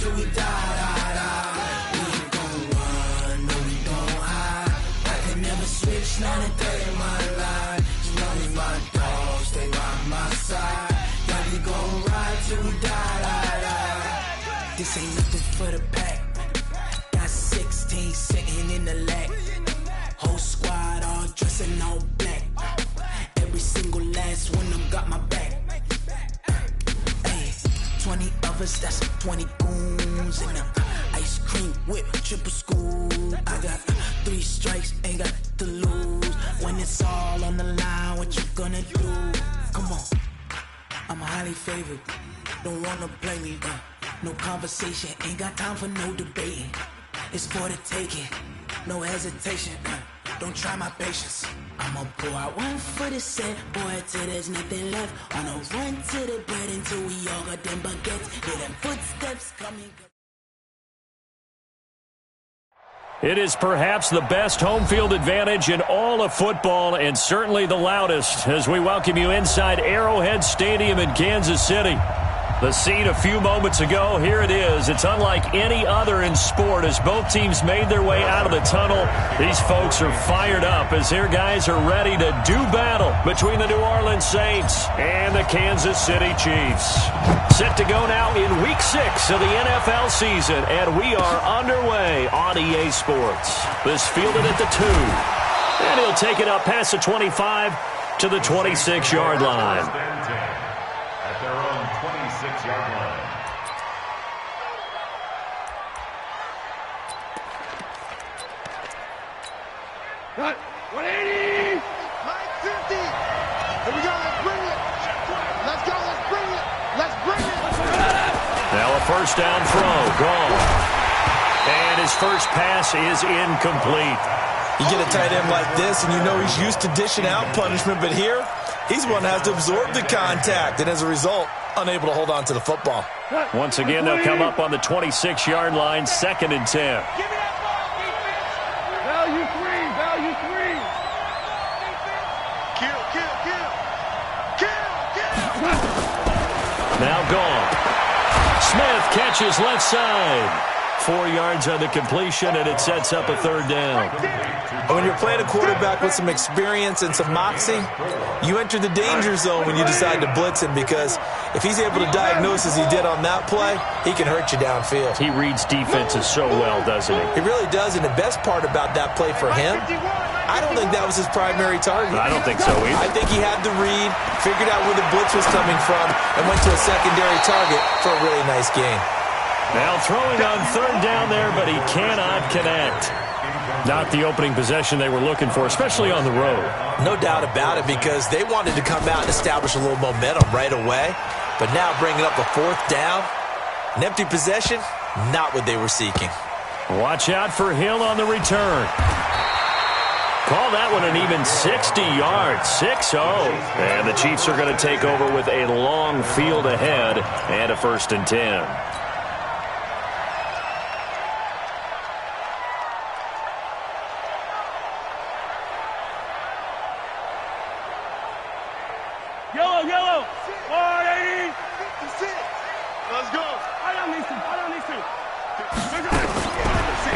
till we die. We ain't gon' run, no we don't hide. I can never switch 9-30 in my life. As long as my dogs stay by my side. Yeah, we gon' ride till we die. This ain't nothing for the pack. Got 16 sitting in the lag. Whole squad all dressed in all black. Every single last one of them got my back. Hey, 20 of us, that's 20 goons in the ice cream whip, triple scoop. I got 3 strikes, ain't got to lose. When it's all on the line, what you gonna do? Come on, I'm highly favored. Don't wanna play me, no conversation, ain't got time for no debating. It's for the taking, no hesitation. Don't try my patience. I'ma pour out one for the set, boy, till there's nothing left. On a run to the bread until we all got them baguettes. Hear them footsteps coming. It is perhaps the best home field advantage in all of football, and certainly the loudest, as we welcome you inside Arrowhead Stadium in Kansas City. The scene a few moments ago, here it is. It's unlike any other in sport as both teams made their way out of the tunnel. These folks are fired up as their guys are ready to do battle between the New Orleans Saints and the Kansas City Chiefs. Set to go now in Week 6 of the NFL season, and we are underway on EA Sports. This fielded at the 2, and he'll take it up past the 25 to the 26-yard line. At their own 26-yard line. Cut. 180. 950. Here we go. Let's bring it. Let's go. Let's bring it. Let's bring it. Now a first down throw. Gone. And his first pass is incomplete. You get a tight end like this, and you know he's used to dishing out punishment, but here, he's one that has to absorb the contact, and as a result, unable to hold on to the football. Once again, they'll come up on the 26-yard line, 2nd and 10. Give me that ball, defense. Value 3. Value 3. Kill, kill, kill. Kill, kill. Now gone. Smith catches left side. 4 yards on the completion, and it sets up a 3rd down. When you're playing a quarterback with some experience and some moxie, you enter the danger zone when you decide to blitz him, because if he's able to diagnose as he did on that play, he can hurt you downfield. He reads defenses so well, doesn't he? He really does, and the best part about that play for him, I don't think that was his primary target. I don't think so either. I think he had the read, figured out where the blitz was coming from, and went to a secondary target for a really nice gain. Now throwing on 3rd down there, but he cannot connect. Not the opening possession they were looking for, especially on the road. No doubt about it, because they wanted to come out and establish a little momentum right away. But now bringing up a 4th down, an empty possession, not what they were seeking. Watch out for Hill on the return. Call that one an even 60 yards, 6-0. And the Chiefs are going to take over with a long field ahead and a 1st and 10. Yellow. 180. Let's go.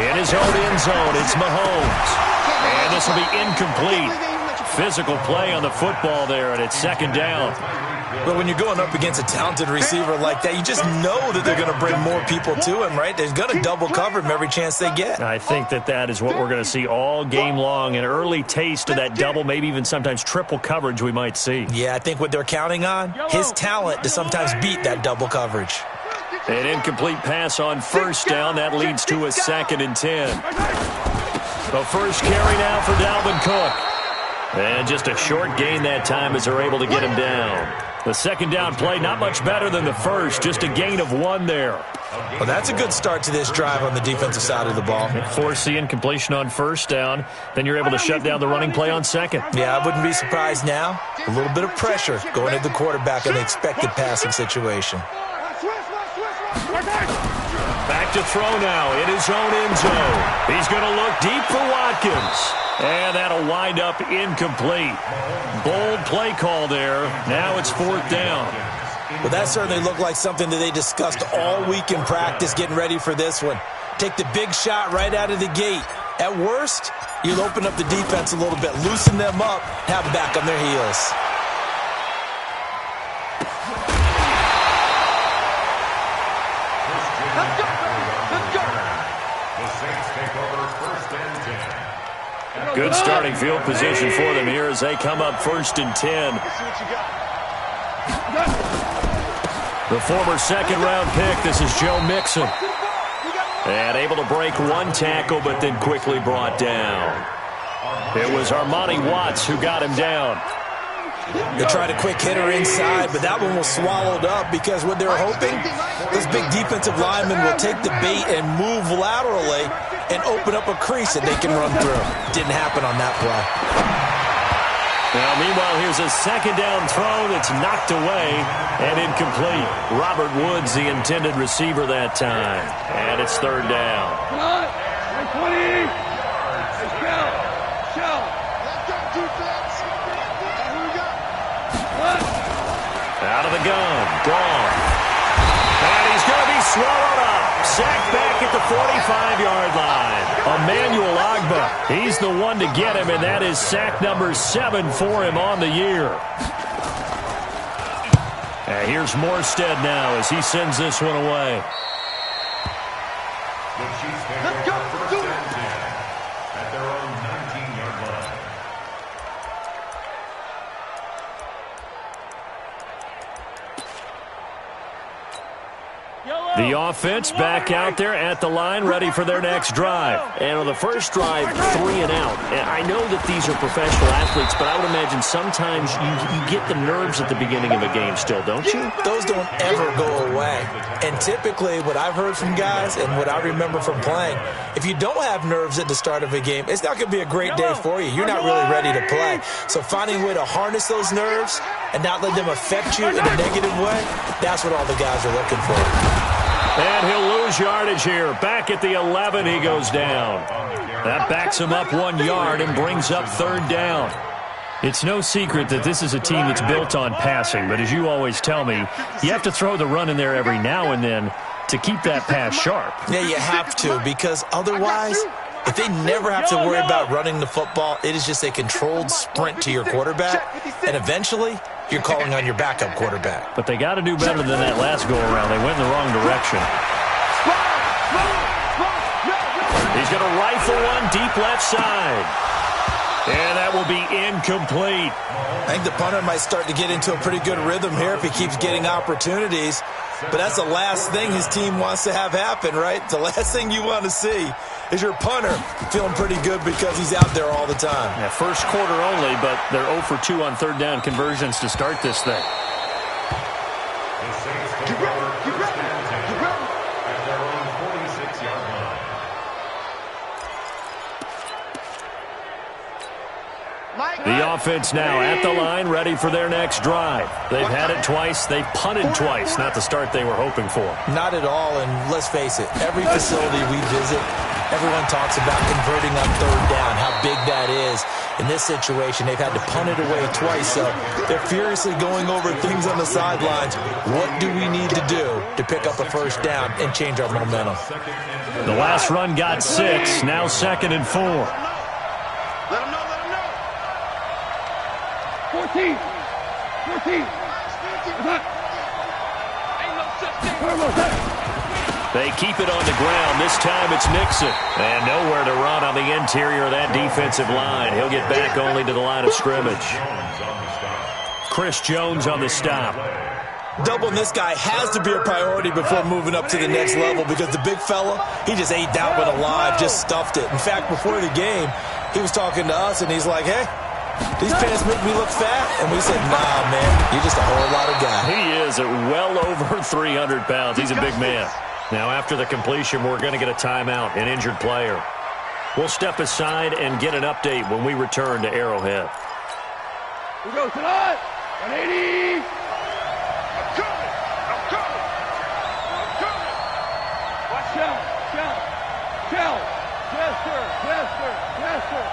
In his own end zone, it's Mahomes. And this will be incomplete. Physical play on the football there, and it's 2nd down. But when you're going up against a talented receiver like that, you just know that they're going to bring more people to him, right? They're going to double cover him every chance they get. I think that is what we're going to see all game long, an early taste of that double, maybe even sometimes triple coverage we might see. Yeah, I think what they're counting on, his talent to sometimes beat that double coverage. An incomplete pass on 1st down. That leads to a 2nd and 10. The first carry now for Dalvin Cook. And just a short gain that time as they're able to get him down. The 2nd down play, not much better than the first, just a gain of 1 there. Well, that's a good start to this drive on the defensive side of the ball. Force the incompletion on 1st down, then you're able to shut down the running play on 2nd. Yeah, I wouldn't be surprised now. A little bit of pressure going at the quarterback in the expected passing situation. Back to throw now in his own end zone. He's going to look deep for Watkins. And that'll wind up incomplete. Bold play call there. Now it's 4th down. Well, that certainly looked like something that they discussed all week in practice getting ready for this one. Take the big shot right out of the gate. At worst, you'll open up the defense a little bit, loosen them up, have them back on their heels. Let's go. Let's go. The Saints take over first and 10. Good starting field position for them here as they come up first and 10. Let's see what you got. The former second-round pick, this is Joe Mixon. And able to break one tackle, but then quickly brought down. It was Armani Watts who got him down. They tried a quick hitter inside, but that one was swallowed up because what they were hoping, those big defensive linemen will take the bait and move laterally and open up a crease that they can run through. Didn't happen on that play. Now, meanwhile, here's a second down throw that's knocked away and incomplete. Robert Woods, the intended receiver that time. And it's third down. Come on. 20. Shell. Let's go, defense. Here we go. Out of the gun. Gone. And he's going to be swallowed up. Sacked back at the 45-yard line. Emmanuel Ogbah, he's the one to get him, and that is sack number 7 for him on the year. And here's Morstead now as he sends this one away. The Chiefs take over first and 10 at their own 19-yard line. The offense back out there at the line, ready for their next drive. And on the first drive, 3 and out. And I know that these are professional athletes, but I would imagine sometimes you get the nerves at the beginning of a game still, don't you? Those don't ever go away. And typically, what I've heard from guys and what I remember from playing, if you don't have nerves at the start of a game, it's not going to be a great day for you. You're not really ready to play. So finding a way to harness those nerves and not let them affect you in a negative way, that's what all the guys are looking for. And he'll lose yardage here. Back at the 11, he goes down. That backs him up 1 yard and brings up third down. It's no secret that this is a team that's built on passing, but as you always tell me, you have to throw the run in there every now and then to keep that pass sharp. Yeah, you have to, because otherwise, if they never have to worry about running the football, it is just a controlled sprint to your quarterback, and eventually, you're calling on your backup quarterback. But they got to do better than that last go-around. They went in the wrong direction. He's going to rifle one deep left side. And that will be incomplete. I think the punter might start to get into a pretty good rhythm here if he keeps getting opportunities. But that's the last thing his team wants to have happen, right? The last thing you want to see is your punter feeling pretty good because he's out there all the time. Yeah, first quarter only, but they're 0 for 2 on third down conversions to start this thing. The Saints take over first and 10 at their own 46-yard line. The offense now at the line, ready for their next drive. They've had it twice. They've punted twice. Not the start they were hoping for. Not at all, and let's face it, every facility we visit, everyone talks about converting on third down, how big that is. In this situation, they've had to punt it away twice, so they're furiously going over things on the sidelines. What do we need to do to pick up a first down and change our momentum? The last run got 6, now 2nd and 4. Let him know. 14. They keep it on the ground. This time it's Mixon. And nowhere to run on the interior of that defensive line. He'll get back only to the line of scrimmage. Chris Jones on the stop. Doubling this guy has to be a priority before moving up to the next level because the big fella, he just ate that one alive, just stuffed it. In fact, before the game, he was talking to us, and he's like, hey, these pants make me look fat. And we said, nah, man, you're just a whole lot of guy. He is at well over 300 pounds. He's a big man. Now, after the completion, we're going to get a timeout, an injured player. We'll step aside and get an update when we return to Arrowhead. We go tonight. 180. I'm coming. Watch out. Chester.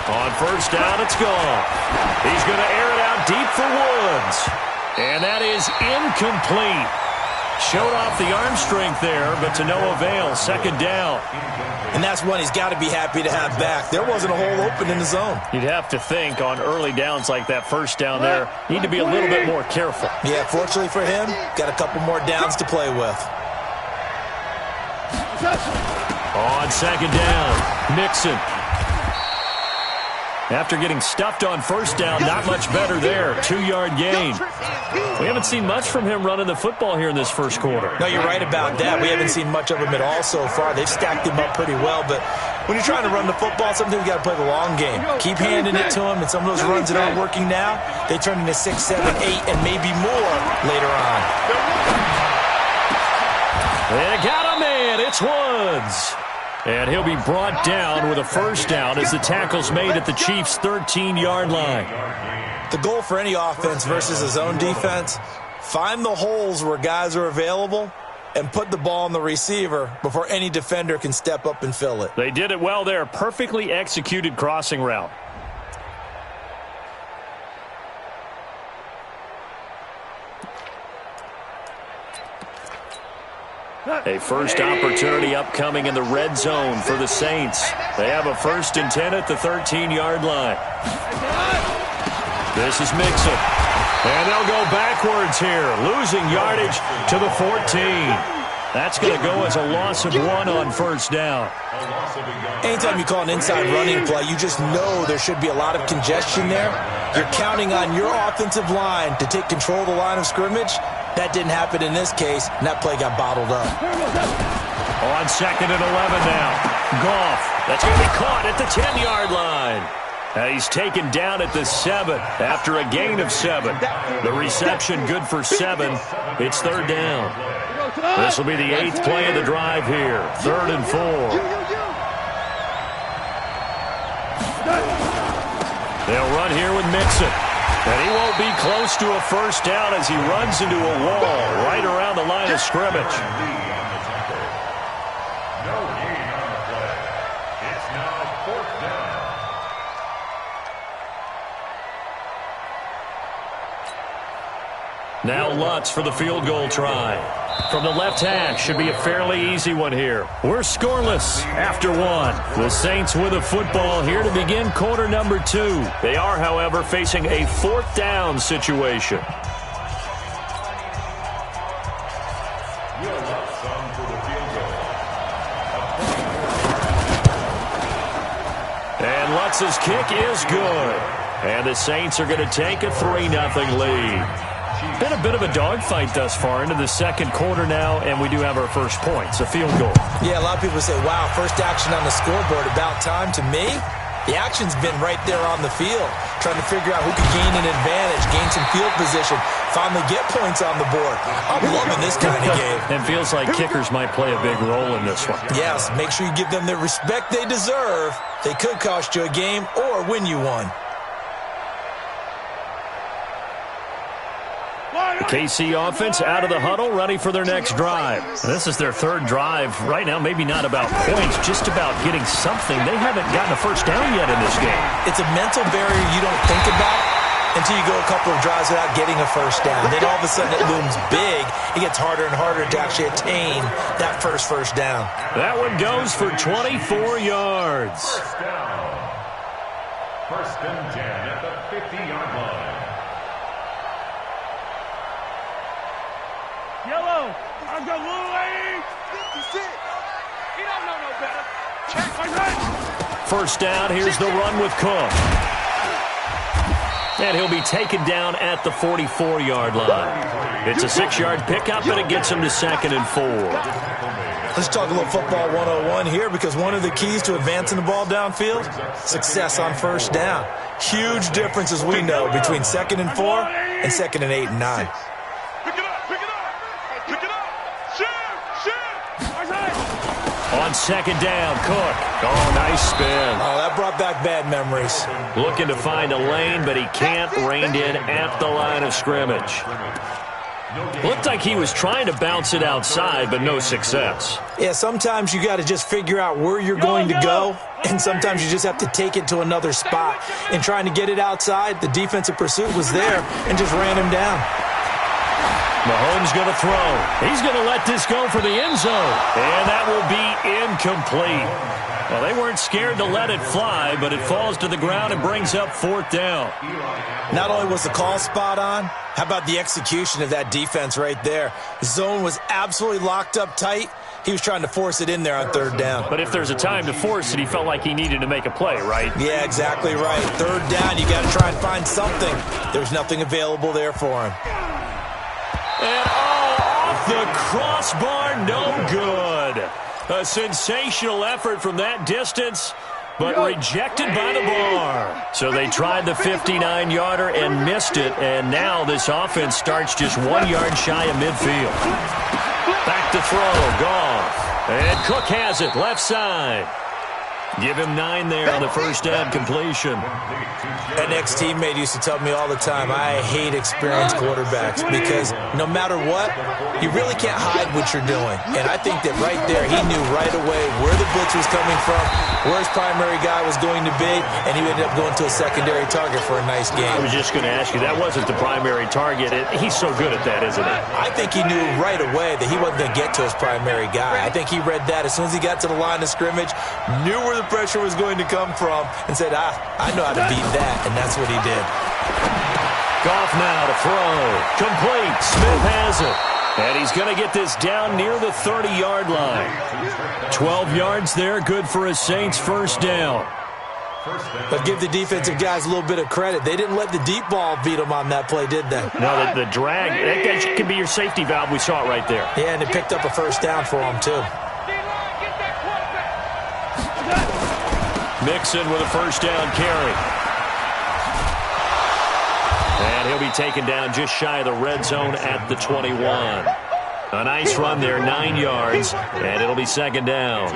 On first down, it's gone. He's going to air it out deep for Woods. And that is incomplete. Showed off the arm strength there, but to no avail. Second down. And that's one he's got to be happy to have back. There wasn't a hole open in the zone. You'd have to think on early downs like that first down there, need to be a little bit more careful. Yeah, fortunately for him, got a couple more downs to play with. On second down, Mixon. After getting stuffed on first down, not much better there. 2-yard gain. We haven't seen much from him running the football here in this first quarter. No, you're right about that. We haven't seen much of him at all so far. They've stacked him up pretty well, but when you're trying to run the football, sometimes you got to play the long game. Keep handing it to him, and some of those runs that aren't working now, they turn into 6, 7, 8, and maybe more later on. They got a man. It's Woods. And he'll be brought down with a first down as the tackle's made at the Chiefs' 13-yard line. The goal for any offense versus his own defense, find the holes where guys are available and put the ball on the receiver before any defender can step up and fill it. They did it well there. Perfectly executed crossing route. A first opportunity upcoming in the red zone for the Saints. They have a 1st and 10 at the 13-yard line. This is Mixon. And they'll go backwards here, losing yardage to the 14. That's going to go as a loss of 1 on first down. Anytime you call an inside running play, you just know there should be a lot of congestion there. You're counting on your offensive line to take control of the line of scrimmage. That didn't happen in this case, and that play got bottled up. On 2nd and 11 now. Goff. That's going to be caught at the 10-yard line. He's taken down at the 7 after a gain of 7. The reception good for 7. It's 3rd down. This will be the 8th play of the drive here. 3rd and 4. They'll run here with Mixon. And he won't be close to a first down as he runs into a wall right around the line of scrimmage. No gain on the play. It's now 4th down. Now Lutz for the field goal try. From the left hash, should be a fairly easy one here. We're scoreless after 1. The Saints with a football here to begin quarter number 2. They are, however, facing a 4th down situation. And Lutz's kick is good. And the Saints are going to take a 3-0 lead. Been a bit of a dogfight thus far into the second quarter now, and we do have our first points, a field goal. Yeah, a lot of people say, wow, first action on the scoreboard, about time. To me, the action's been right there on the field, trying to figure out who could gain an advantage, gain some field position, finally get points on the board. I'm loving this kind of game. It feels like kickers might play a big role in this one. Yes, make sure you give them the respect they deserve. They could cost you a game or win you one. The KC offense out of the huddle, ready for their next drive. This is their 3rd drive. Right now, maybe not about points, just about getting something. They haven't gotten a first down yet in this game. It's a mental barrier you don't think about until you go a couple of drives without getting a first down. Then all of a sudden it looms big. It gets harder and harder to actually attain that first down. That one goes for 24 yards. First down. 1st and 10 at the 50-yard line. Yellow, I've got little lady. 56. He don't know no better. Check my right. First down, here's the run with Cook. And he'll be taken down at the 44-yard line. It's a 6-yard pickup, and it gets him to 2nd and 4. Let's talk a little football 101 here, because one of the keys to advancing the ball downfield, success on first down. Huge difference, as we know, between 2nd and 4 and 2nd and 8 and 9. On 2nd down, Cook. Oh, nice spin. Oh, that brought back bad memories. Looking to find a lane, but he can't. Reined in at the line of scrimmage. Looked like he was trying to bounce it outside, but no success. Yeah, sometimes you got to just figure out where you're going to go, and sometimes you just have to take it to another spot. In trying to get it outside, the defensive pursuit was there and just ran him down. Mahomes going to throw. He's going to let this go for the end zone, and that will be incomplete. Well, they weren't scared to let it fly, but it falls to the ground and brings up 4th down. Not only was the call spot on, how about the execution of that defense right there? The zone was absolutely locked up tight. He was trying to force it in there on 3rd down. But if there's a time to force it, he felt like he needed to make a play, right? Yeah, exactly right. 3rd down, you got to try and find something. There's nothing available there for him. And off the crossbar, no good. A sensational effort from that distance, but rejected by the bar. So they tried the 59-yarder and missed it, and now this offense starts just 1 yard shy of midfield. Back to throw, Goff. And Cook has it, left side. Give him 9 there on the first down completion. An ex-teammate used to tell me all the time, I hate experienced quarterbacks because no matter what, you really can't hide what you're doing. And I think that right there, he knew right away where the blitz was coming from, where his primary guy was going to be, and he ended up going to a secondary target for a nice game. I was just going to ask you, that wasn't the primary target. He's so good at that, isn't he? I think he knew right away that he wasn't going to get to his primary guy. I think he read that as soon as he got to the line of scrimmage, knew where the pressure was going to come from, and said, I know how to beat that, and that's what he did. Goff now to throw. Complete. Smith has it. And he's going to get this down near the 30-yard line. 12 yards there, good for a Saints first down. But give the defensive guys a little bit of credit. They didn't let the deep ball beat them on that play, did they? No, the drag, that could be your safety valve. We saw it right there. Yeah, and it picked up a first down for them, too. Mixon with a first down carry. And he'll be taken down just shy of the red zone at the 21. A nice run there, 9 yards, and it'll be second down.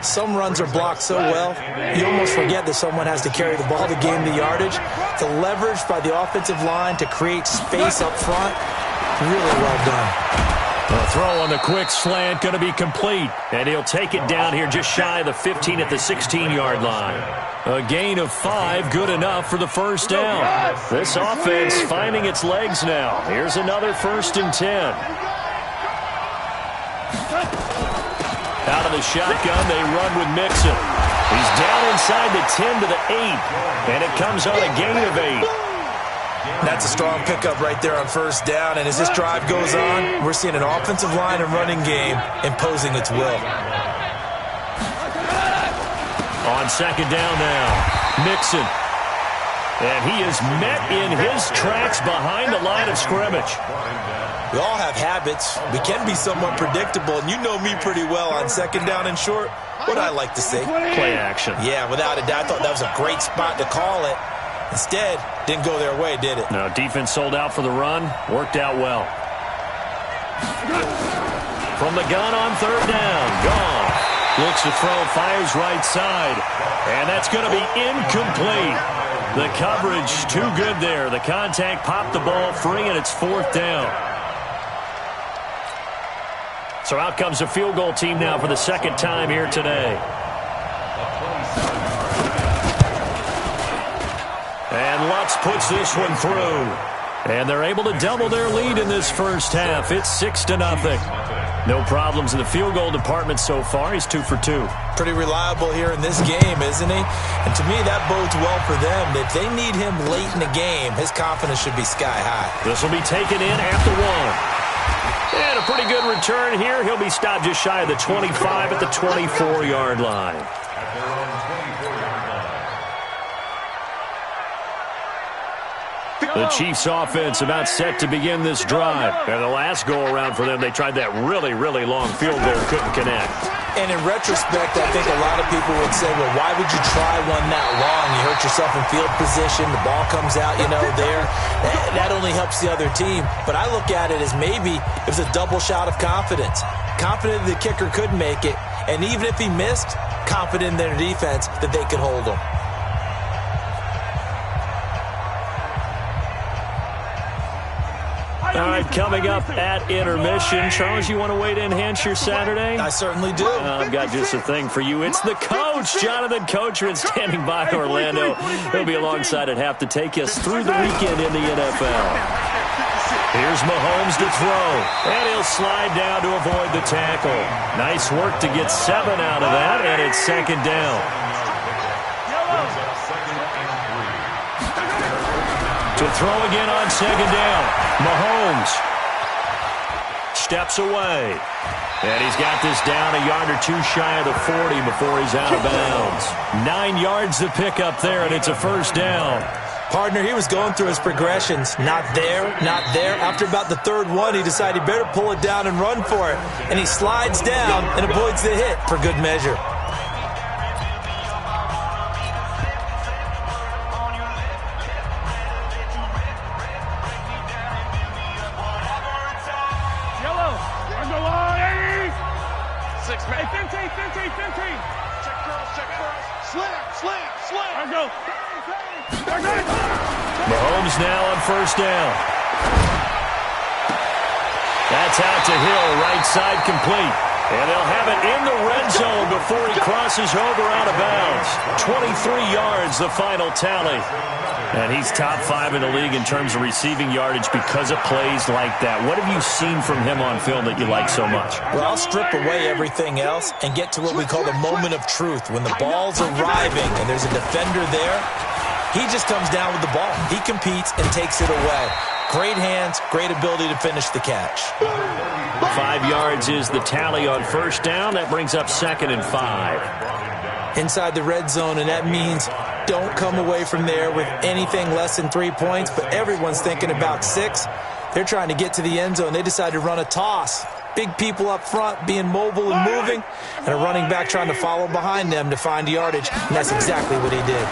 Some runs are blocked so well, you almost forget that someone has to carry the ball to gain the yardage. The leverage by the offensive line to create space up front, really well done. A throw on the quick slant going to be complete, and he'll take it down here just shy of the 15 at the 16-yard line. A gain of 5, good enough for the first down. This offense finding its legs now. Here's another 1st and 10. Out of the shotgun, they run with Mixon. He's down inside the 10 to the 8, and it comes on a gain of 8. That's a strong pickup right there on first down, and as this drive goes on, we're seeing an offensive line and running game imposing its will. On second down now, Mixon. And he is met in his tracks behind the line of scrimmage. We all have habits. We can be somewhat predictable, and you know me pretty well on second down and short. What I like to say? Play action. Yeah, without a doubt. I thought that was a great spot to call it. Instead, didn't go their way, did it? No, defense sold out for the run. Worked out well. From the gun on third down. Goff looks to throw, fires right side. And that's going to be incomplete. The coverage too good there. The contact popped the ball free, and it's 4th down. So out comes the field goal team now for the second time here today. And Lutz puts this one through. And they're able to double their lead in this first half. It's 6-0. No problems in the field goal department so far. He's 2 for 2. Pretty reliable here in this game, isn't he? And to me, that bodes well for them. If they need him late in the game, his confidence should be sky high. This will be taken in at the 1. And a pretty good return here. He'll be stopped just shy of the 25 at the 24-yard line. The Chiefs' offense about set to begin this drive. And the last go-around for them, they tried that really, really long field goal, couldn't connect. And in retrospect, I think a lot of people would say, well, why would you try one that long? You hurt yourself in field position. The ball comes out, there. That only helps the other team. But I look at it as maybe it was a double shot of confidence. Confident the kicker could make it. And even if he missed, confident in their defense that they could hold him. All right, coming up at intermission. Charles, you want to wait to enhance your Saturday? I certainly do. I've got just a thing for you. It's the coach, Jonathan Coachman, standing by Orlando. He'll be alongside at half to take us through the weekend in the NFL. Here's Mahomes to throw, and he'll slide down to avoid the tackle. Nice work to get 7 out of that, and it's second down. To throw again on second down. Mahomes steps away. And he's got this down a yard or two shy of the 40 before he's out of bounds. 9 yards to pick up there, and it's a first down. Partner, he was going through his progressions. Not there, not there. After about the third one, he decided he better pull it down and run for it. And he slides down and avoids the hit for good measure. Mahomes now on first down. That's out to Hill, right side complete. And they'll have it in the red zone before he crosses over out of bounds. 23 yards, the final tally. And he's top 5 in the league in terms of receiving yardage because of plays like that. What have you seen from him on film that you like so much? Well, I'll strip away everything else and get to what we call the moment of truth. When the ball's arriving and there's a defender there, he just comes down with the ball. He competes and takes it away. Great hands, great ability to finish the catch. 5 yards is the tally on first down. That brings up 2nd and 5. Inside the red zone, and that means don't come away from there with anything less than 3 points, but everyone's thinking about 6. They're trying to get to the end zone. They decide to run a toss. Big people up front being mobile and moving, and a running back trying to follow behind them to find yardage, and that's exactly what he did.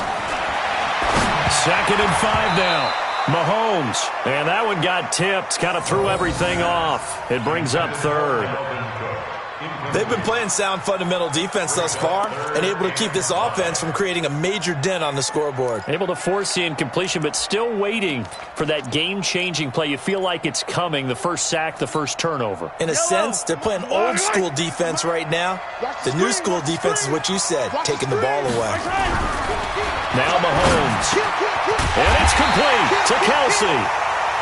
2nd and 5 now. Mahomes, and that one got tipped, kind of threw everything off. It brings up 3rd. They've been playing sound fundamental defense thus far and able to keep this offense from creating a major dent on the scoreboard. Able to force the incompletion, but still waiting for that game-changing play. You feel like it's coming, the first sack, the first turnover. In a sense, they're playing old-school defense right now. The new-school defense is what you said, taking the ball away. Now Mahomes. And it's complete to Kelsey.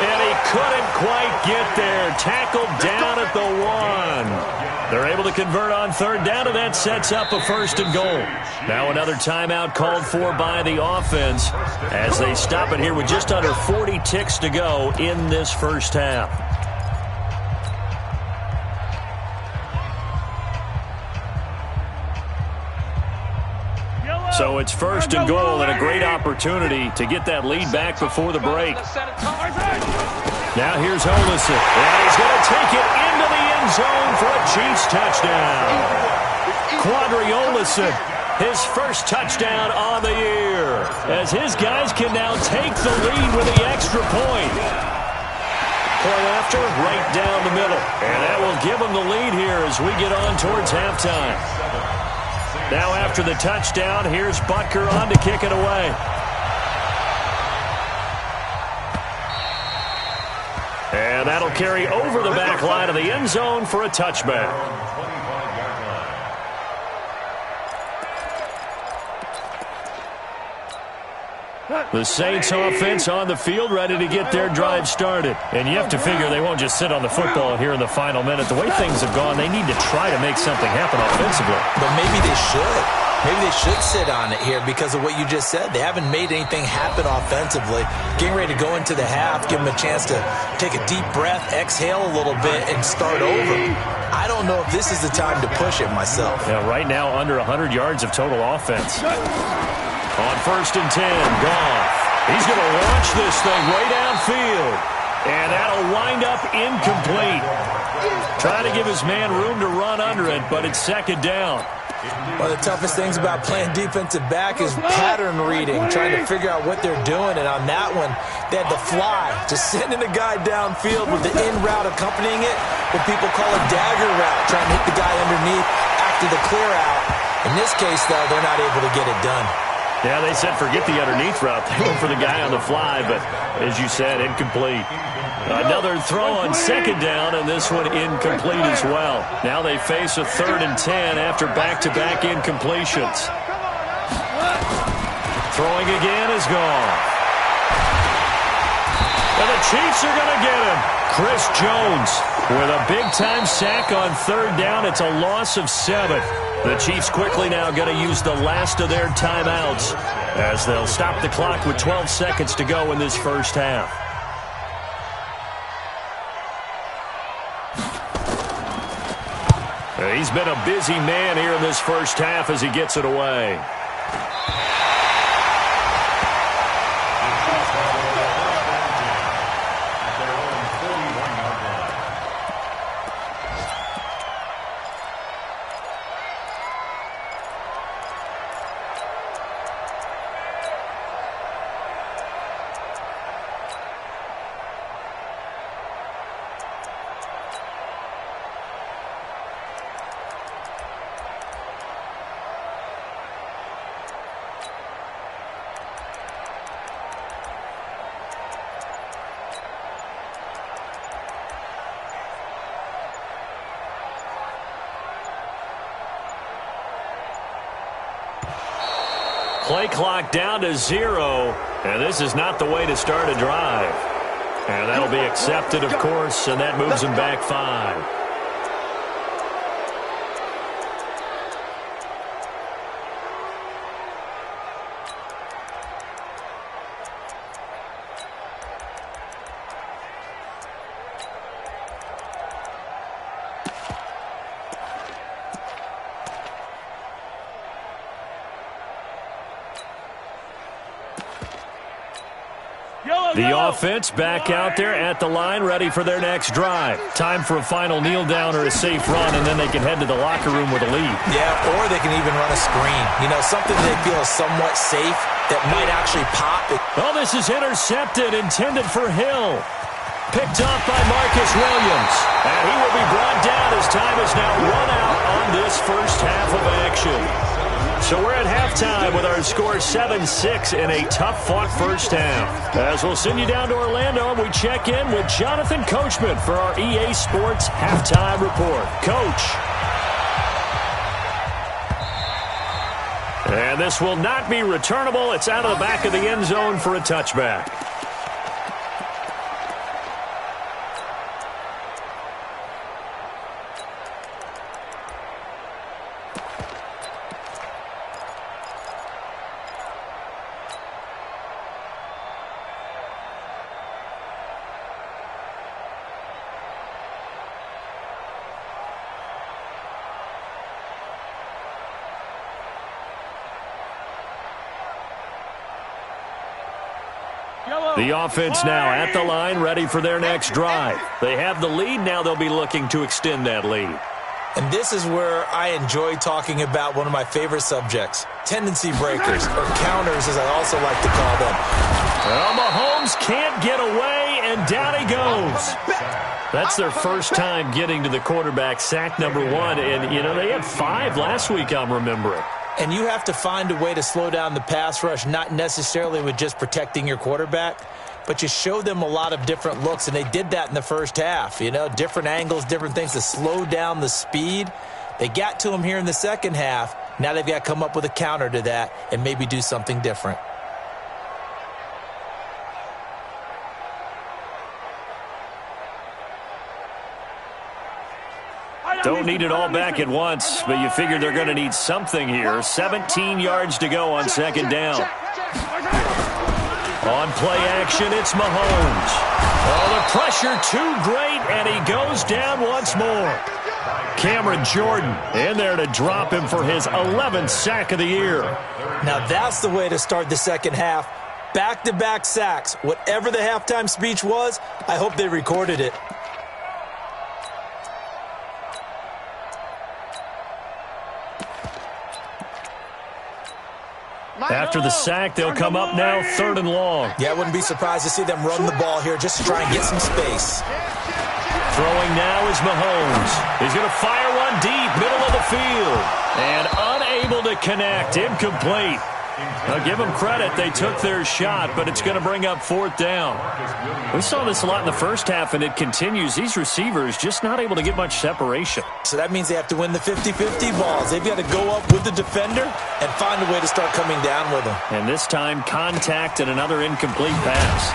And he couldn't quite get there. Tackled down at the 1. They're able to convert on 3rd down, and that sets up a 1st and goal. Now another timeout called for by the offense as they stop it here with just under 40 ticks to go in this first half. So it's 1st and goal and a great opportunity to get that lead back before the break. Now here's Olesen, and he's going to take it into the end zone for a Chiefs touchdown. Quadri Olesen, his first touchdown on the year, as his guys can now take the lead with the extra point. Point after, right down the middle, and that will give them the lead here as we get on towards halftime. Now after the touchdown, here's Butker on to kick it away. And that'll carry over the back line of the end zone for a touchback. The Saints offense on the field, ready to get their drive started. And you have to figure they won't just sit on the football here in the final minute. The way things have gone, they need to try to make something happen offensively. But maybe they should. Maybe they should sit on it here because of what you just said. They haven't made anything happen offensively. Getting ready to go into the half, give them a chance to take a deep breath, exhale a little bit, and start over. I don't know if this is the time to push it myself. Yeah, right now under 100 yards of total offense. On 1st and 10, Goff. He's going to launch this thing way downfield. And that'll wind up incomplete. Trying to give his man room to run under it, but it's 2nd down. One of the toughest things about playing defensive back is pattern reading, trying to figure out what they're doing. And on that one, they had the fly, just sending a guy downfield with the in route accompanying it, what people call a dagger route, trying to hit the guy underneath after the clear out. In this case, though, they're not able to get it done. Yeah, they said forget the underneath route. They went for the guy on the fly, but as you said, incomplete. Another throw on second down, and this one incomplete as well. Now they face a 3rd and 10 after back-to-back incompletions. Throwing again is gone. And the Chiefs are going to get him. Chris Jones with a big-time sack on 3rd down. It's a loss of 7. The Chiefs quickly now going to use the last of their timeouts as they'll stop the clock with 12 seconds to go in this first half. He's been a busy man here in this first half as he gets it away. Play clock down to 0, and this is not the way to start a drive. And that'll be accepted, of course, and that moves them back 5. The offense back out there at the line, ready for their next drive. Time for a final kneel down or a safe run, and then they can head to the locker room with a lead. Yeah, or they can even run a screen. You know, something they feel is somewhat safe that might actually pop. Oh, this is intercepted, intended for Hill. Picked off by Marcus Williams. And he will be brought down as time is now run out on this first half of action. So we're at halftime with our score 7-6 in a tough-fought first half. As we'll send you down to Orlando, we check in with Jonathan Coachman for our EA Sports Halftime Report. Coach. And this will not be returnable. It's out of the back of the end zone for a touchback. The offense now at the line, ready for their next drive. They have the lead. Now they'll be looking to extend that lead. And this is where I enjoy talking about one of my favorite subjects, tendency breakers, or counters as I also like to call them. Well, Mahomes can't get away, and down he goes. That's their first time getting to the quarterback, sack number 1. And, you know, they had 5 last week, I'm remembering. And you have to find a way to slow down the pass rush, not necessarily with just protecting your quarterback, but you show them a lot of different looks, and they did that in the first half. You know, different angles, different things to slow down the speed. They got to him here in the second half. Now they've got to come up with a counter to that and maybe do something different. Don't need it all back at once, but you figure they're going to need something here. 17 yards to go on second down. On play action, it's Mahomes. Oh, the pressure too great, and he goes down once more. Cameron Jordan in there to drop him for his 11th sack of the year. Now that's the way to start the second half. Back-to-back sacks. Whatever the halftime speech was, I hope they recorded it. After the sack, they'll come up now 3rd and long. Yeah, I wouldn't be surprised to see them run the ball here just to try and get some space. Throwing now is Mahomes. He's going to fire one deep, middle of the field. And unable to connect, incomplete. Now give them credit. They took their shot, but it's going to bring up 4th down. We saw this a lot in the first half, and it continues. These receivers just not able to get much separation. So that means they have to win the 50-50 balls. They've got to go up with the defender and find a way to start coming down with them. And this time, contact and another incomplete pass.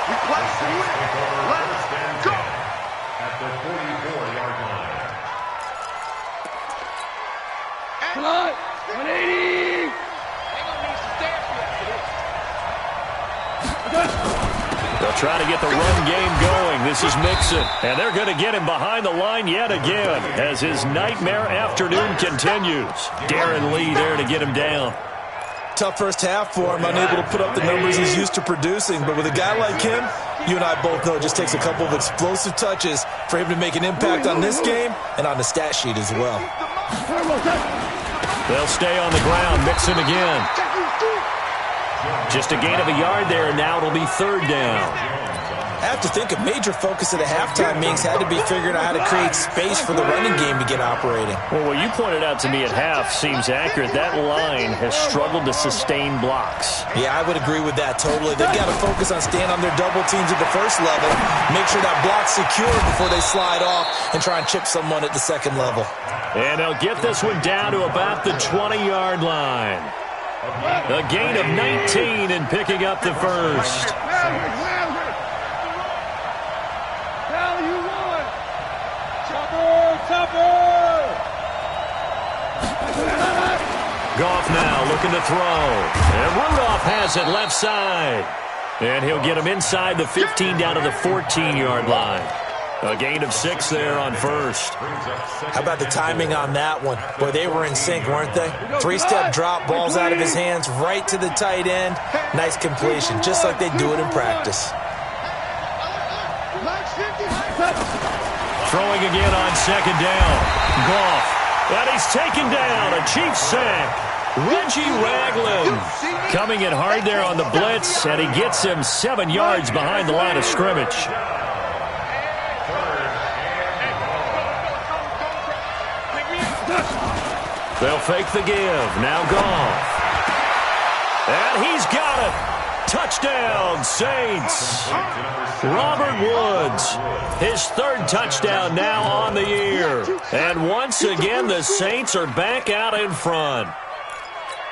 Replace the win. Let's go. At the 44-yard line. Come on. 180. They'll try to get the run game going. This is Mixon. And they're going to get him behind the line yet again as his nightmare afternoon continues. Darren Lee there to get him down. Tough first half for him, unable to put up the numbers he's used to producing. But with a guy like him, you and I both know it just takes a couple of explosive touches for him to make an impact on this game and on the stat sheet as well. They'll stay on the ground. Mixon again. Just a gain of a yard there, and now it'll be 3rd down. I have to think a major focus of the halftime meetings had to be figuring out how to create space for the running game to get operating. Well, what you pointed out to me at half seems accurate. That line has struggled to sustain blocks. Yeah, I would agree with that totally. They've got to focus on staying on their double teams at the first level, make sure that block's secure before they slide off and try and chip someone at the second level. And they'll get this one down to about the 20-yard line. A gain of 19 and picking up the first. Goff now looking to throw. And Rudolph has it left side. And he'll get him inside the 15 down to the 14-yard line. A gain of 6 there on first. How about the timing on that one? Boy, they were in sync, weren't they? 3-step drop, balls out of his hands, right to the tight end. Nice completion, just like they do it in practice. Throwing again on 2nd down. Goff. And he's taken down. A Chiefs sack. Reggie Ragland coming in hard there on the blitz, and he gets him 7 yards behind the line of scrimmage. They'll fake the give. Now Goff. And he's got it. Touchdown, Saints. Robert Woods, his 3rd touchdown now on the year. And once again, the Saints are back out in front.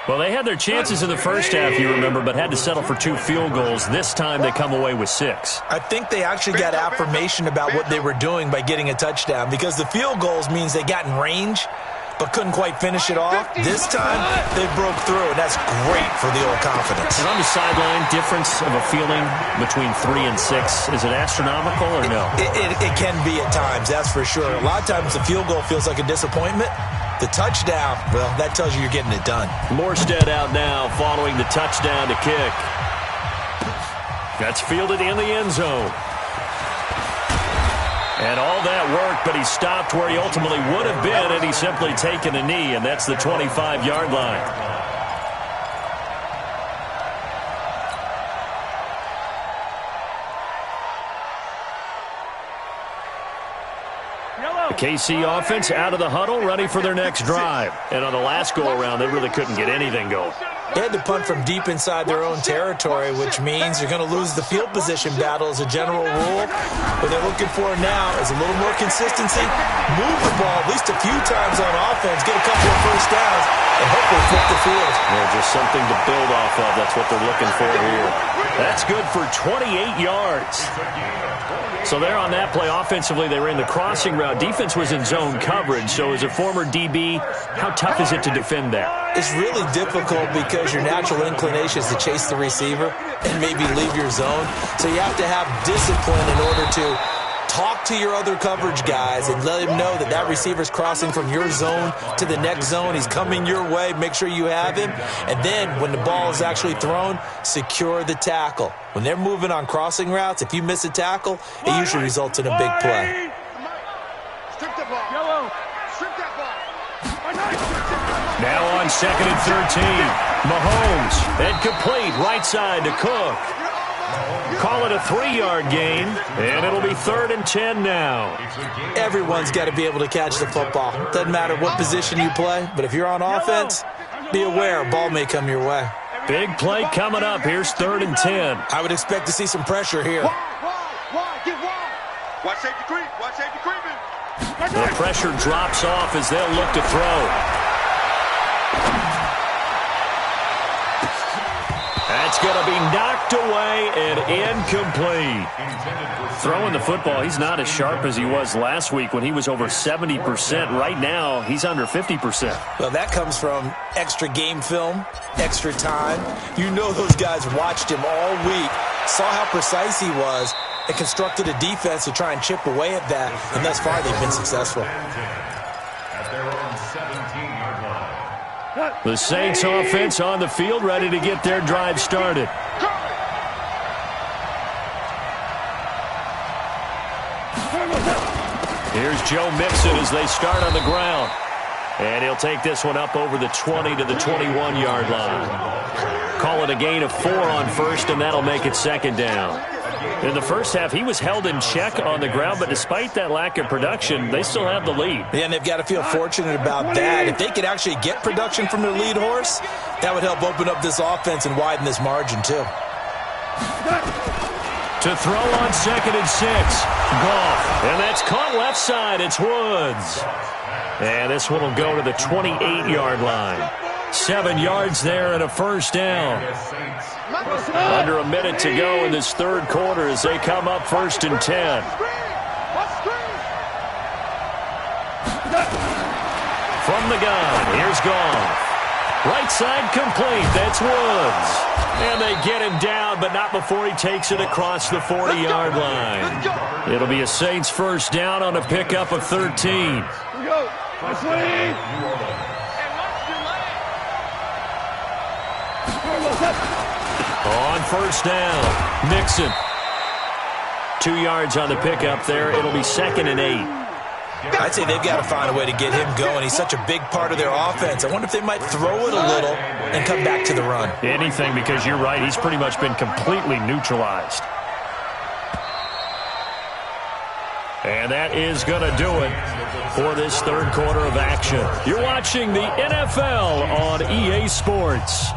Well, they had their chances in the first half, you remember, but had to settle for 2 field goals. This time they come away with 6. I think they actually got affirmation about what they were doing by getting a touchdown, because the field goals means they got in range but couldn't quite finish it off. This time, they broke through, and that's great for the old confidence. And on the sideline, difference of a feeling between 3 and 6, is it astronomical or no? It can be at times, that's for sure. A lot of times the field goal feels like a disappointment. The touchdown, well, that tells you you're getting it done. Morstead out now following the touchdown to kick. That's fielded in the end zone. And all that work, but he stopped where he ultimately would have been, and he's simply taken a knee, and that's the 25-yard line. The KC offense out of the huddle, ready for their next drive. And on the last go-around, they really couldn't get anything going. They had to punt from deep inside their own territory, which means you're going to lose the field position battle as a general rule. What they're looking for now is a little more consistency, move the ball at least a few times on offense, get a couple of first downs, and hopefully flip the field. Yeah, just something to build off of. That's what they're looking for here. That's good for 28 yards. So there on that play, offensively, they ran the crossing route. Defense was in zone coverage. So as a former DB, how tough is it to defend that? It's really difficult because your natural inclination is to chase the receiver and maybe leave your zone. So you have to have discipline in order to talk to your other coverage guys and let him know that that receiver's crossing from your zone to the next zone. He's coming your way. Make sure you have him. And then when the ball is actually thrown, secure the tackle. When they're moving on crossing routes, if you miss a tackle, it usually results in a big play. Strip the ball. Yellow. Strip that ball. Now on 2nd and 13. Mahomes, and complete right side to Cook. Call it a 3-yard gain, and it'll be 3rd and 10 now. Everyone's got to be able to catch the football. Doesn't matter what position you play, but if you're on offense, be aware a ball may come your way. Big play coming up. Here's 3rd and 10. I would expect to see some pressure here. Watch safety creep. Watch safety creeping. The pressure drops off as they'll look to throw. That's going to be knocked away and incomplete. Throwing the football, he's not as sharp as he was last week when he was over 70%. Right now, he's under 50%. Well, that comes from extra game film, extra time. You know those guys watched him all week, saw how precise he was, and constructed a defense to try and chip away at that, and thus far they've been successful. At their own 17-yard line. The Saints offense on the field, ready to get their drive started. Here's Joe Mixon as they start on the ground. And he'll take this one up over the 20 to the 21-yard line. Call it a gain of 4 on first, and that'll make it 2nd down. In the first half, he was held in check on the ground, but despite that lack of production, they still have the lead. Yeah, and they've got to feel fortunate about that. If they could actually get production from their lead horse, that would help open up this offense and widen this margin, too. To throw on 2nd and 6. Goff. And that's caught left side. It's Woods. And this one will go to the 28-yard line. 7 yards there and a first down. Under a minute to go in this 3rd quarter as they come up 1st and 10. From the gun, here's Goff. Right side complete. That's Woods. And they get him down, but not before he takes it across the 40-yard line. It'll be a Saints first down on a pickup of 13. On first down, Mixon. 2 yards on the pickup there. It'll be 2nd and 8. I'd say they've got to find a way to get him going. He's such a big part of their offense. I wonder if they might throw it a little and come back to the run. Anything, because you're right. He's pretty much been completely neutralized. And that is going to do it for this 3rd quarter of action. You're watching the NFL on EA Sports.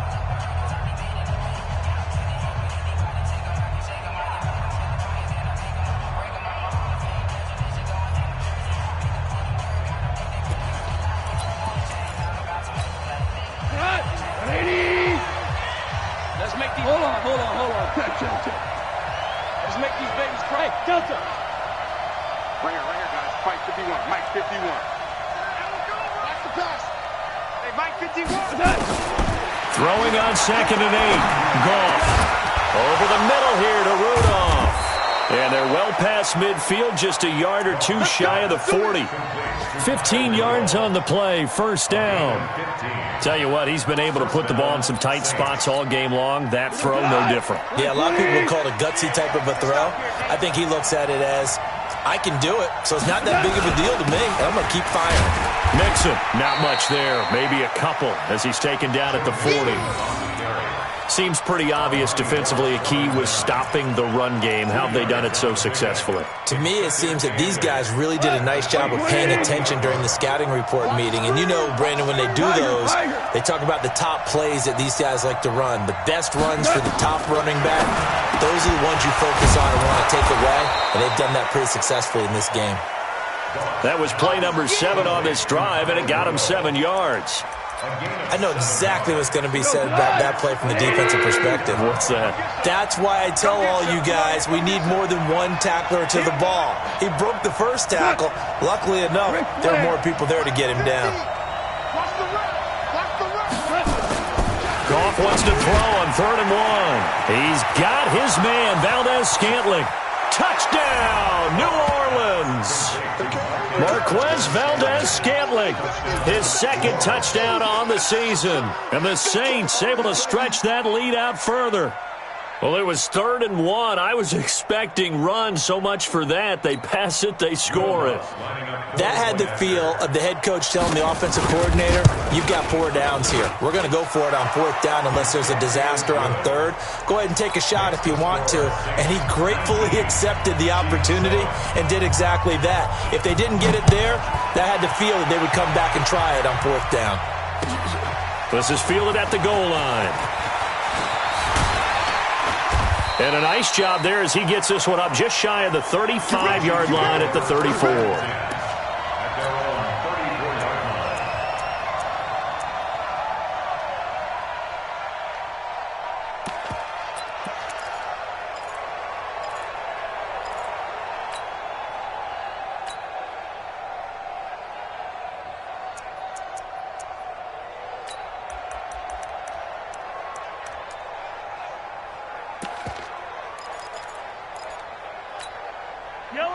Throwing on 2nd and 8. Goff. Over the middle here to Rudolph. And they're well past midfield, just a yard or 2 shy of the 40. 15 yards on the play, first down. Tell you what, he's been able to put the ball in some tight spots all game long. That throw, no different. Yeah, a lot of people would call it a gutsy type of a throw. I think he looks at it as, I can do it, so it's not that big of a deal to me. I'm going to keep firing. Mixon, not much there. Maybe a couple as he's taken down at the 40. Seems pretty obvious defensively a key was stopping the run game. How have they done it so successfully? To me, it seems that these guys really did a nice job of paying attention during the scouting report meeting. And you know, Brandon, when they do those, they talk about the top plays that these guys like to run. The best runs for the top running back, those are the ones you focus on and want to take away. And they've done that pretty successfully in this game. That was play number 7 on this drive, and it got him 7 yards. I know exactly what's going to be said about that play from the defensive perspective. What's that? That's why I tell all you guys we need more than one tackler to the ball. He broke the first tackle. Luckily enough, there were more people there to get him down. Goff wants to throw on 3rd and 1. He's got his man, Valdez-Scantling. Touchdown, New Orleans. Marquez Valdez-Scantling, his 2nd touchdown on the season. And the Saints able to stretch that lead out further. Well, it was 3rd and 1. I was expecting run. So much for that. They pass it, they score it. That had the feel of the head coach telling the offensive coordinator, you've got 4 downs here. We're going to go for it on 4th down unless there's a disaster on 3rd. Go ahead and take a shot if you want to. And he gratefully accepted the opportunity and did exactly that. If they didn't get it there, that had the feel that they would come back and try it on 4th down. This is fielded at the goal line. And a nice job there as he gets this one up just shy of the 35-yard line at the 34.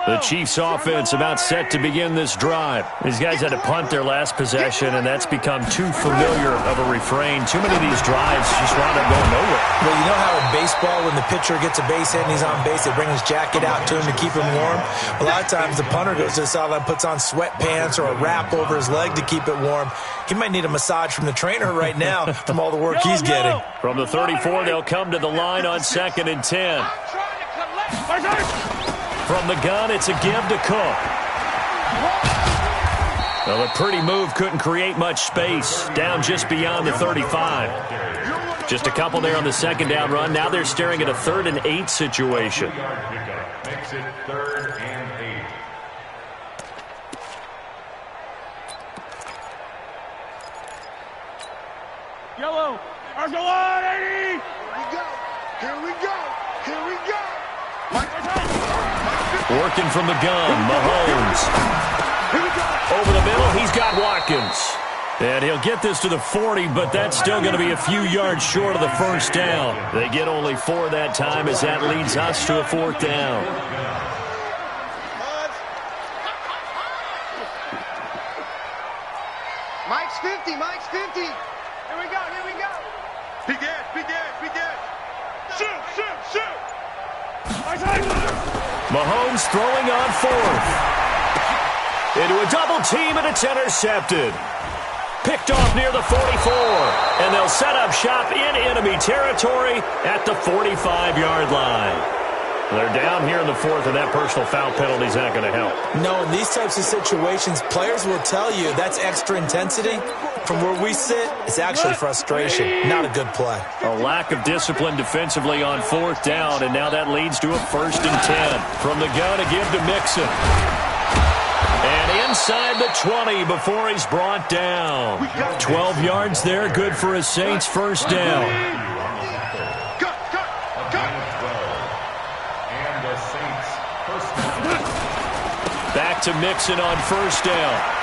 The Chiefs offense about set to begin this drive. These guys had to punt their last possession, and that's become too familiar of a refrain. Too many of these drives just wound up going nowhere. Well, you know how in baseball when the pitcher gets a base hit and he's on base, they bring his jacket out to him to keep him warm? A lot of times the punter goes to the sideline, puts on sweatpants or a wrap over his leg to keep it warm. He might need a massage from the trainer right now from all the work he's getting. From the 34, they'll come to the line on 2nd and 10. From the gun, it's a give to Cook. Well, a pretty move couldn't create much space. Down just beyond the 35. Just a couple there on the 2nd down run. Now they're staring at a 3rd and 8 situation. Makes it 3rd and 8. Yellow. Arsenal 80. Here we go. Here we go. Working from the gun, Mahomes. Over the middle, he's got Watkins. And he'll get this to the 40, but that's still going to be a few yards short of the 1st down. They get only 4 that time as that leads us to a 4th down. Mike's 50, Mike's 50. Here we go, here we go. Big edge. Shoot. Mahomes throwing on 4th. Into a double team, and it's intercepted. Picked off near the 44. And they'll set up shop in enemy territory at the 45-yard line. They're down here in the 4th, and that personal foul penalty is not going to help. No, in these types of situations, players will tell you that's extra intensity. From where we sit, it's actually frustration. Not a good play. A lack of discipline defensively on 4th down, and now that leads to a 1st and 10. From the gun, a give to Mixon. And inside the 20 before he's brought down. 12 yards there, good for a Saints 1st down. And the Saints 1st down. Back to Mixon on 1st down.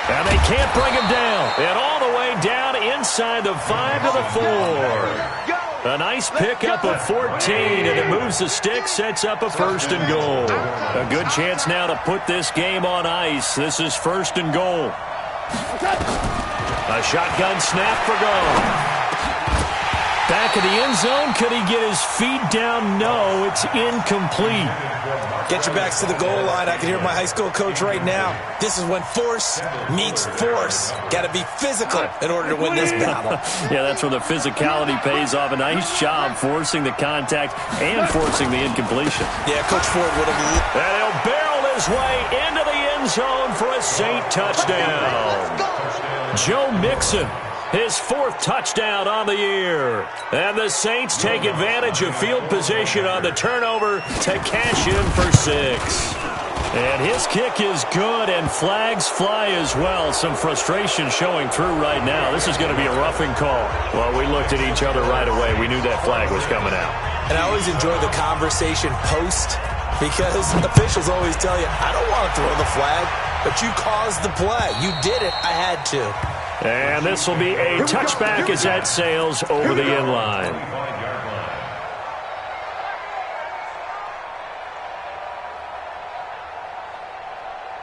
And they can't bring him down. And all the way down inside the 5 to the 4. A nice pickup of 14, and it moves the stick, sets up a 1st and goal. A good chance now to put this game on ice. This is 1st and goal. A shotgun snap for goal. Back of the end zone. Could he get his feet down? No, it's incomplete. Get your backs to the goal line. I can hear my high school coach right now. This is when force meets force. Got to be physical in order to win this battle. Yeah, that's where the physicality pays off. A nice job forcing the contact and forcing the incompletion. Yeah, Coach Ford would have. And he'll barrel his way into the end zone for a Saint touchdown. Joe Mixon, his 4th touchdown on the year. And the Saints take advantage of field position on the turnover to cash in for 6. And his kick is good, and flags fly as well. Some frustration showing through right now. This is going to be a roughing call. Well, we looked at each other right away. We knew that flag was coming out. And I always enjoy the conversation post, because officials always tell you, I don't want to throw the flag, but you caused the play. You did it. I had to. And this will be a touchback as that sails over the end line.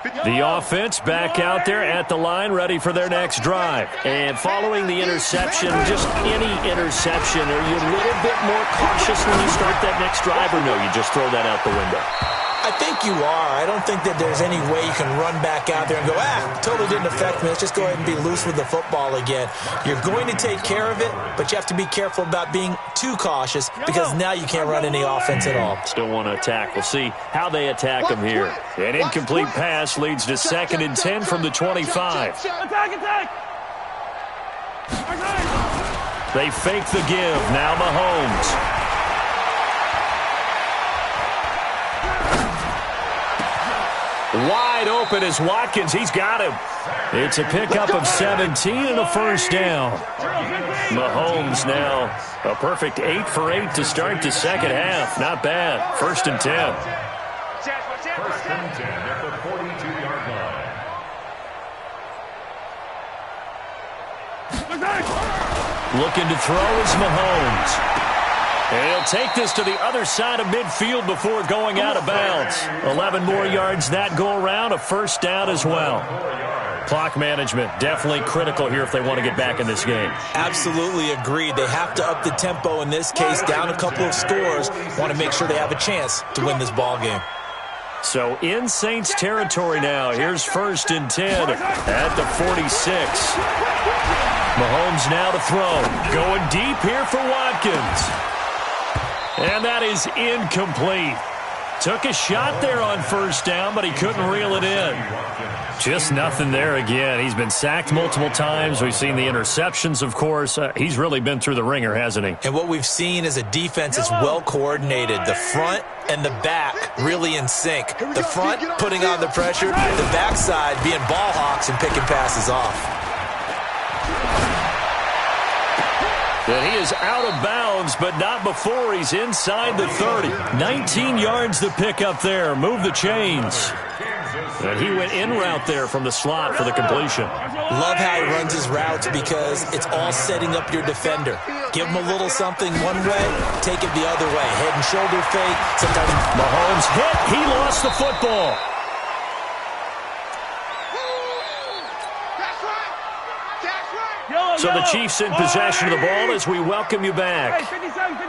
The offense back out there at the line, ready for their next drive. And following the interception, just any interception, are you a little bit more cautious when you start that next drive, or no, you just throw that out the window? I think you are. I don't think that there's any way you can run back out there and go, totally didn't affect me. Let's just go ahead and be loose with the football again. You're going to take care of it, but you have to be careful about being too cautious because now you can't run any offense at all. Still want to attack. We'll see how they attack them here. An incomplete pass leads to 2nd and 10 from the 25. They fake the give. Now Mahomes. Wide open is Watkins. He's got him. It's a pickup of 17 and a first down. Mahomes now a perfect 8 for 8 to start the second half. Not bad. 1st and 10. 1st and 10 at the 42-yard line. Looking to throw is Mahomes. And he'll take this to the other side of midfield before going out of bounds. 11 more yards that go around, a first down as well. Clock management definitely critical here if they want to get back in this game. Absolutely agreed. They have to up the tempo in this case, down a couple of scores. Want to make sure they have a chance to win this ball game. So in Saints territory now. Here's 1st and 10 at the 46. Mahomes now to throw. Going deep here for Watkins. And that is incomplete. Took a shot there on 1st down, but he couldn't reel it in. Just nothing there again. He's been sacked multiple times. We've seen the interceptions, of course. He's really been through the ringer, hasn't he? And what we've seen is a defense that's well coordinated. The front and the back really in sync. The front putting on the pressure, the backside being ball hawks and picking passes off. And he is out of bounds, but not before he's inside the 30. 19 yards to pick up there. Move the chains. And he went in route there from the slot for the completion. Love how he runs his routes because it's all setting up your defender. Give him a little something one way, take it the other way. Head and shoulder fake. Sometimes Mahomes hit. He lost the football. So the Chiefs in possession of the ball as we welcome you back.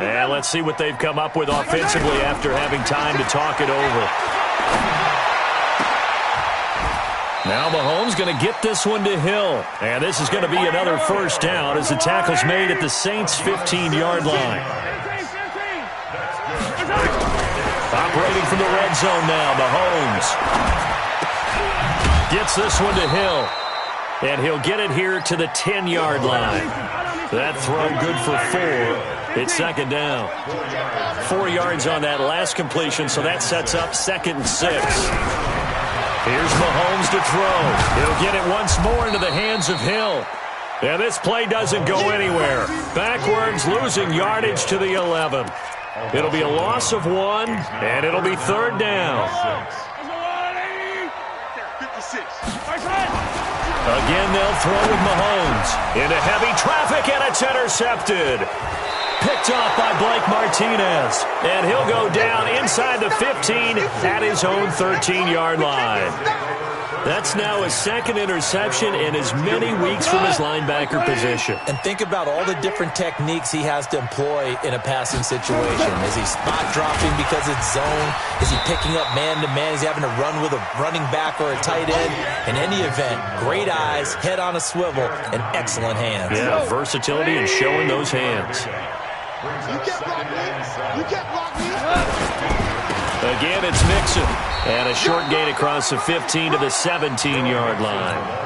And let's see what they've come up with offensively after having time to talk it over. Now Mahomes going to get this one to Hill. And this is going to be another first down as the tackle's made at the Saints' 15-yard line. Operating from the red zone now, Mahomes. Gets this one to Hill. And he'll get it here to the 10-yard line. That throw good for 4. It's 2nd down. 4 yards on that last completion, so that sets up 2nd and 6. Here's Mahomes to throw. He'll get it once more into the hands of Hill. And this play doesn't go anywhere. Backwards, losing yardage to the 11. It'll be a loss of 1, and it'll be 3rd down. Again, they'll throw with Mahomes. Into heavy traffic, and it's intercepted. Picked off by Blake Martinez. And he'll go down inside the 15 at his own 13-yard line. That's now his 2nd interception in as many weeks from his linebacker position. And think about all the different techniques he has to employ in a passing situation. Is he spot dropping because it's zone? Is he picking up man-to-man? Is he having to run with a running back or a tight end? In any event, great eyes, head on a swivel, and excellent hands. Yeah, versatility and showing those hands. You can't block me. You can't block me. Again, it's Mixon. And a short gain across the 15 to the 17-yard line.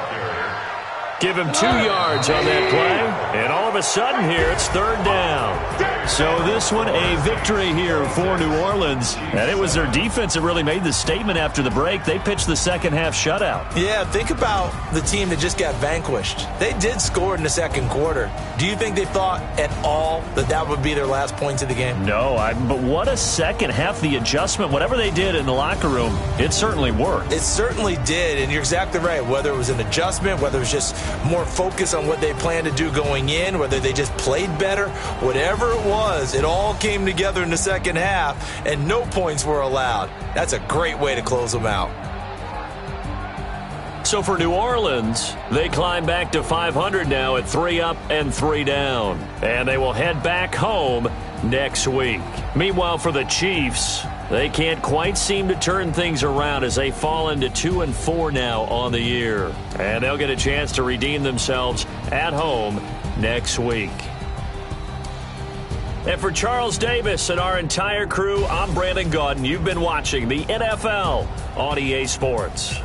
Give him 2 yards on that play. And all of a sudden here, it's 3rd down. So this one, a victory here for New Orleans. And it was their defense that really made the statement after the break. They pitched the second half shutout. Yeah, think about the team that just got vanquished. They did score in the 2nd quarter. Do you think they thought at all that that would be their last points of the game? No, but what a second half. The adjustment, whatever they did in the locker room, it certainly worked. It certainly did, and you're exactly right. Whether it was an adjustment, whether it was just more focus on what they planned to do going in, whether they just played better, whatever it was, it all came together in the second half, and no points were allowed. That's a great way to close them out. So for New Orleans, they climb back to 500 now at 3 up and 3 down. And they will head back home next week. Meanwhile, for the Chiefs, they can't quite seem to turn things around as they fall into 2-4 now on the year. And they'll get a chance to redeem themselves at home next week. And for Charles Davis and our entire crew, I'm Brandon Gaudin. You've been watching the NFL on EA Sports.